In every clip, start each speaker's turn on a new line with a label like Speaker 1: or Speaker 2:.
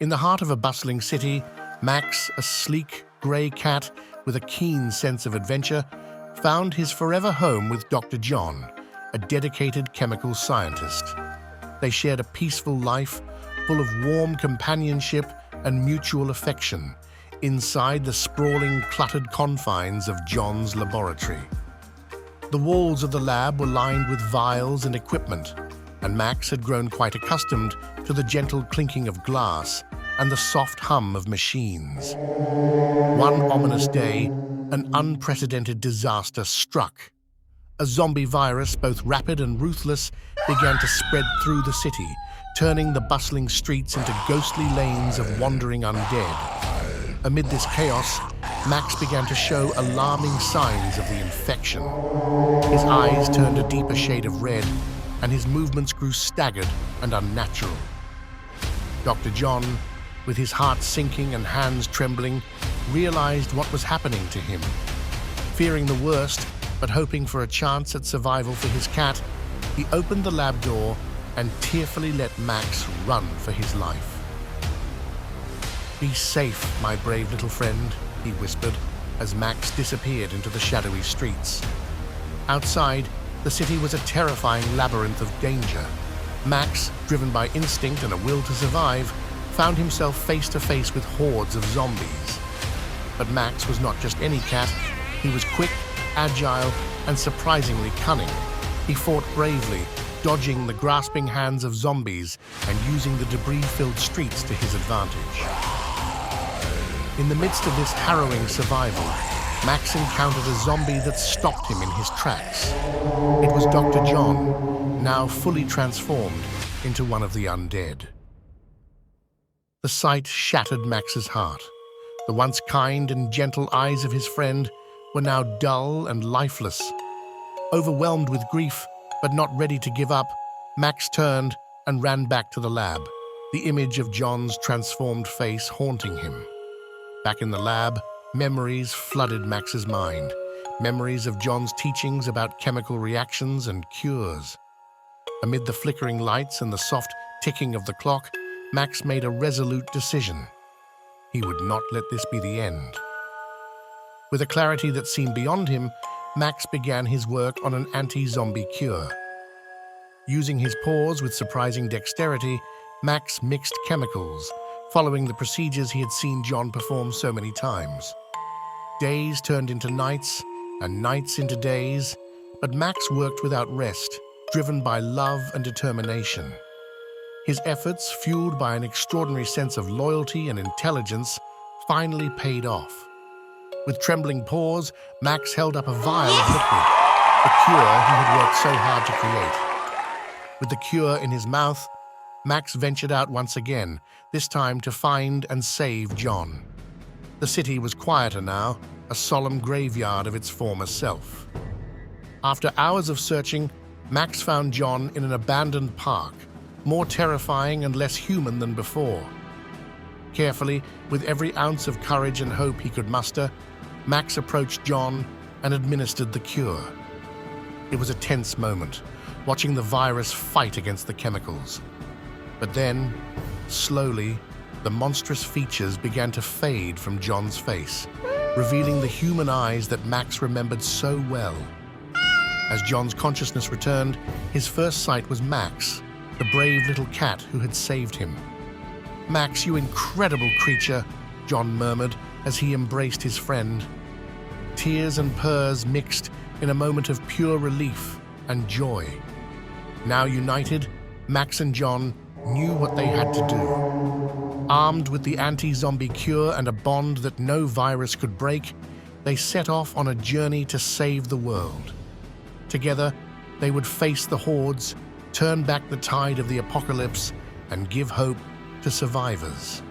Speaker 1: In the heart of a bustling city, Max, a sleek, grey cat with a keen sense of adventure, found his forever home with Dr. John, a dedicated chemical scientist. They shared a peaceful life, full of warm companionship and mutual affection, inside the sprawling, cluttered confines of John's laboratory. The walls of the lab were lined with vials and equipment, and Max had grown quite accustomed to the gentle clinking of glass and the soft hum of machines. One ominous day, an unprecedented disaster struck. A zombie virus, both rapid and ruthless, began to spread through the city, turning the bustling streets into ghostly lanes of wandering undead. Amid this chaos, Max began to show alarming signs of the infection. His eyes turned a deeper shade of red, and his movements grew staggered and unnatural. Dr. John, with his heart sinking and hands trembling, realized what was happening to him. Fearing the worst, but hoping for a chance at survival for his cat, he opened the lab door and tearfully let Max run for his life. "Be safe, my brave little friend," he whispered as Max disappeared into the shadowy streets. Outside, the city was a terrifying labyrinth of danger. Max, driven by instinct and a will to survive, found himself face to face with hordes of zombies. But Max was not just any cat. He was quick, agile, and surprisingly cunning. He fought bravely, dodging the grasping hands of zombies and using the debris-filled streets to his advantage. In the midst of this harrowing survival, Max encountered a zombie that stopped him in his tracks. It was Dr. John, now fully transformed into one of the undead. The sight shattered Max's heart. The once kind and gentle eyes of his friend were now dull and lifeless. Overwhelmed with grief, but not ready to give up, Max turned and ran back to the lab, the image of John's transformed face haunting him. Back in the lab, memories flooded Max's mind, memories of John's teachings about chemical reactions and cures. Amid the flickering lights and the soft ticking of the clock, Max made a resolute decision. He would not let this be the end. With a clarity that seemed beyond him, Max began his work on an anti-zombie cure. Using his paws with surprising dexterity, Max mixed chemicals, following the procedures he had seen John perform so many times. Days turned into nights, and nights into days, but Max worked without rest, driven by love and determination. His efforts, fueled by an extraordinary sense of loyalty and intelligence, finally paid off. With trembling paws, Max held up a vial of liquid, the cure he had worked so hard to create. With the cure in his mouth, Max ventured out once again, this time to find and save John. The city was quieter now, a solemn graveyard of its former self. After hours of searching, Max found John in an abandoned park, more terrifying and less human than before. Carefully, with every ounce of courage and hope he could muster, Max approached John and administered the cure. It was a tense moment, watching the virus fight against the chemicals. But then, slowly, the monstrous features began to fade from John's face, revealing the human eyes that Max remembered so well. As John's consciousness returned, his first sight was Max, the brave little cat who had saved him. "Max, you incredible creature," John murmured as he embraced his friend. Tears and purrs mixed in a moment of pure relief and joy. Now united, Max and John knew what they had to do. Armed with the anti-zombie cure and a bond that no virus could break, they set off on a journey to save the world. Together, they would face the hordes, turn back the tide of the apocalypse, and give hope to survivors.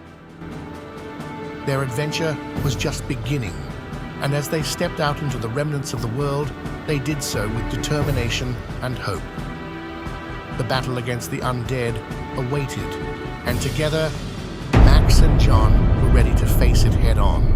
Speaker 1: Their adventure was just beginning, and as they stepped out into the remnants of the world, they did so with determination and hope. The battle against the undead awaited, and together, Max and John were ready to face it head-on.